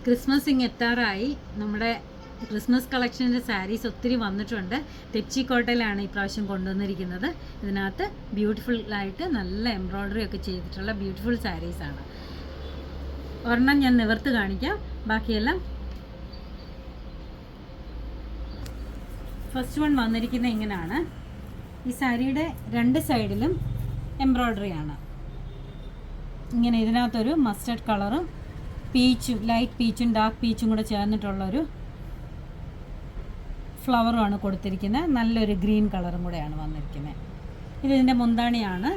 Christmas ഇങ്ങ് എത്താറായി. നമ്മുടെ ക്രിസ്മസ് കളക്ഷൻ്റെ സാരീസ് ഒത്തിരി വന്നിട്ടുണ്ട്. തെച്ചിക്കോട്ടയിലാണ് ഈ പ്രാവശ്യം കൊണ്ടുവന്നിരിക്കുന്നത്. ഇതിനകത്ത് ബ്യൂട്ടിഫുള്ളായിട്ട് നല്ല എംബ്രോയ്ഡറി ഒക്കെ ചെയ്തിട്ടുള്ള ബ്യൂട്ടിഫുൾ സാരീസാണ്. ഒരെണ്ണം ഞാൻ നിവർത്ത് കാണിക്കാം, ബാക്കിയെല്ലാം. ഫസ്റ്റ് വൺ വന്നിരിക്കുന്നത് ഇങ്ങനെയാണ്. ഈ സാരിയുടെ രണ്ട് സൈഡിലും എംബ്രോയ്ഡറിയാണ്. ഇങ്ങനെ ഇതിനകത്തൊരു മസ്റ്റർഡ് കളറും പീച്ചും, ലൈറ്റ് പീച്ചും ഡാർക്ക് പീച്ചും കൂടെ ചേർന്നിട്ടുള്ളൊരു ഫ്ലവറുമാണ് കൊടുത്തിരിക്കുന്നത്. നല്ലൊരു ഗ്രീൻ കളറും കൂടെയാണ് വന്നിരിക്കുന്നത്. ഇതിൻ്റെ മുന്താണിയാണ്.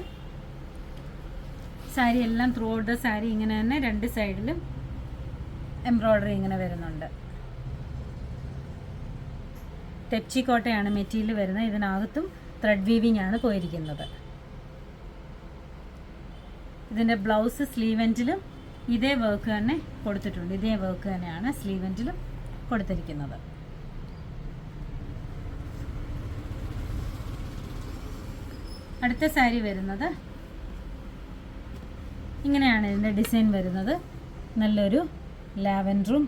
സാരി എല്ലാം ത്രൂ ഔട്ട് ദ സാരി ഇങ്ങനെ തന്നെ രണ്ട് സൈഡിലും എംബ്രോയ്ഡറി ഇങ്ങനെ വരുന്നുണ്ട്. തെച്ചിക്കോട്ടയാണ് മെറ്റീരിയൽ വരുന്നത്. ഇതിനകത്തും ത്രെഡ് വീവിംഗ് ആണ് പോയിരിക്കുന്നത്. ഇതിൻ്റെ ബ്ലൗസ് സ്ലീവ് എൻഡിലും ഇതേ വർക്ക് തന്നെ കൊടുത്തിട്ടുണ്ട്. ഇതേ വർക്ക് തന്നെയാണ് സ്ലീവ് എൻഡിലും കൊടുത്തിരിക്കുന്നത്. അടുത്ത സാരി വരുന്നത് ഇങ്ങനെയാണ്. ഇതിൻ്റെ ഡിസൈൻ വരുന്നത് നല്ലൊരു ലാവൻഡറും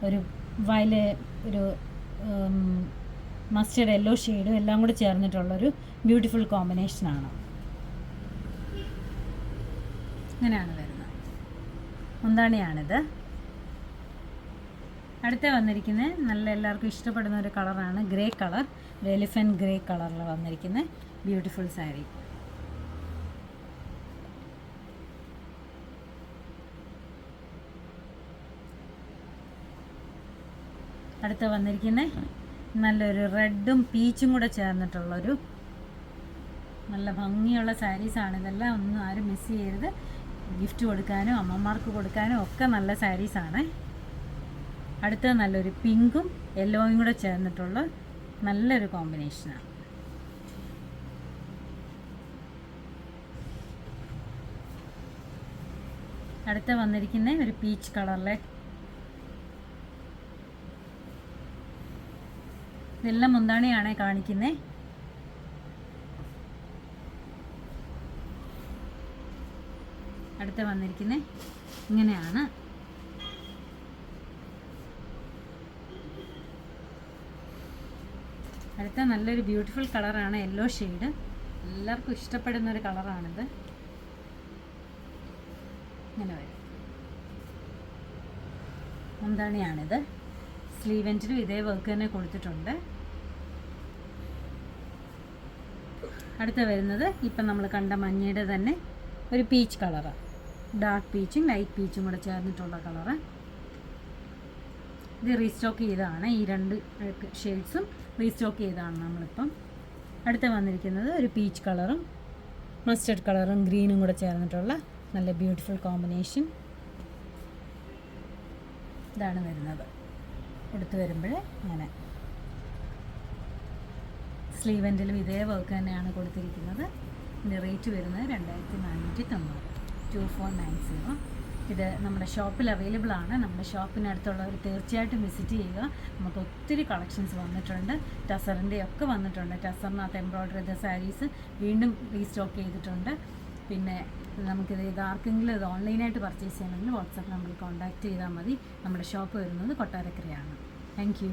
ഒരു ഒരു മസ്റ്റർഡ് യെല്ലോ ഷെയ്ഡും എല്ലാം കൂടി ചേർന്നിട്ടുള്ളൊരു ബ്യൂട്ടിഫുൾ കോമ്പിനേഷനാണ്. ഇങ്ങനെയാണ് വരുന്നത്. മുന്താണിയാണിത്. അടുത്ത വന്നിരിക്കുന്നത് നല്ല എല്ലാവർക്കും ഇഷ്ടപ്പെടുന്ന ഒരു കളറാണ്. ഗ്രേ കളർ, ഒരു എലിഫൻറ്റ് ഗ്രേ കളറിൽ വന്നിരിക്കുന്ന ബ്യൂട്ടിഫുൾ സാരി. അടുത്ത വന്നിരിക്കുന്നത് നല്ലൊരു റെഡും പീച്ചും കൂടെ ചേർന്നിട്ടുള്ളൊരു നല്ല ഭംഗിയുള്ള സാരീസാണ്. ഇതെല്ലാം ഒന്നും ആരും മിസ് ചെയ്യരുത്. ഗിഫ്റ്റ് കൊടുക്കാനും അമ്മമാർക്ക് കൊടുക്കാനും ഒക്കെ നല്ല സാരീസാണ്. അടുത്തത് നല്ലൊരു പിങ്കും യെല്ലോയും കൂടെ ചേർന്നിട്ടുള്ള നല്ലൊരു കോമ്പിനേഷനാണ്. അടുത്ത വന്നിരിക്കുന്ന ഒരു പീച്ച് കളറിലെ, ഇതെല്ലാം മുന്താണിയാണ് കാണിക്കുന്നത്. അടുത്ത വന്നിരിക്കുന്നത് ഇങ്ങനെയാണ്. അടുത്ത നല്ലൊരു ബ്യൂട്ടിഫുൾ കളറാണ്, യെല്ലോ ഷെയ്ഡ്. എല്ലാവർക്കും ഇഷ്ടപ്പെടുന്ന ഒരു കളറാണിത്. ഇങ്ങനെ വരും. മുന്താണിയാണിത്. സ്ലീവ് എൻഡിലും ഇതേ വർക്ക് തന്നെ കൊടുത്തിട്ടുണ്ട്. അടുത്ത വരുന്നത് ഇപ്പം നമ്മൾ കണ്ട മഞ്ഞയുടെ തന്നെ ഒരു പീച്ച് കളറാണ്. ഡാർക്ക് പീച്ചും ലൈറ്റ് പീച്ചും കൂടെ ചേർന്നിട്ടുള്ള കളറ്. ഇത് റീസ്റ്റോക്ക് ചെയ്തതാണ്. ഈ രണ്ട് ഷെയ്ഡ്സും റീസ്റ്റോക്ക് ചെയ്തതാണ് നമ്മളിപ്പം. അടുത്ത വന്നിരിക്കുന്നത് ഒരു പീച്ച് കളറും മസ്റ്റർഡ് കളറും ഗ്രീനും കൂടെ ചേർന്നിട്ടുള്ള നല്ല ബ്യൂട്ടിഫുൾ കോമ്പിനേഷൻ. ഇതാണ് വരുന്നത്. എടുത്തു വരുമ്പോൾ ഇങ്ങനെ സ്ലീവ് എൻഡിലും ഇതേ വർക്ക് തന്നെയാണ് കൊടുത്തിരിക്കുന്നത്. ഇതിൻ്റെ റേറ്റ് വരുന്നത് 2490, 2490. ഇത് നമ്മുടെ ഷോപ്പിൽ അവൈലബിൾ ആണ്. നമ്മുടെ ഷോപ്പിനടുത്തുള്ളവർ തീർച്ചയായിട്ടും വിസിറ്റ് ചെയ്യുക. നമുക്ക് ഒത്തിരി കളക്ഷൻസ് വന്നിട്ടുണ്ട്. ടസറിൻ്റെ ഒക്കെ വന്നിട്ടുണ്ട്. ടസറിനകത്ത് എംബ്രോയ്ഡറി ചെയ്ത സാരീസ് വീണ്ടും റീസ്റ്റോക്ക് ചെയ്തിട്ടുണ്ട്. പിന്നെ നമുക്കിത് ആർക്കെങ്കിലും ഇത് ഓൺലൈനായിട്ട് പർച്ചേസ് ചെയ്യണമെങ്കിൽ വാട്സാപ്പ് നമ്പറിൽ കോൺടാക്റ്റ് ചെയ്താൽ മതി. നമ്മുടെ ഷോപ്പ് വരുന്നത് കൊട്ടാരക്കരയാണ്. Thank you.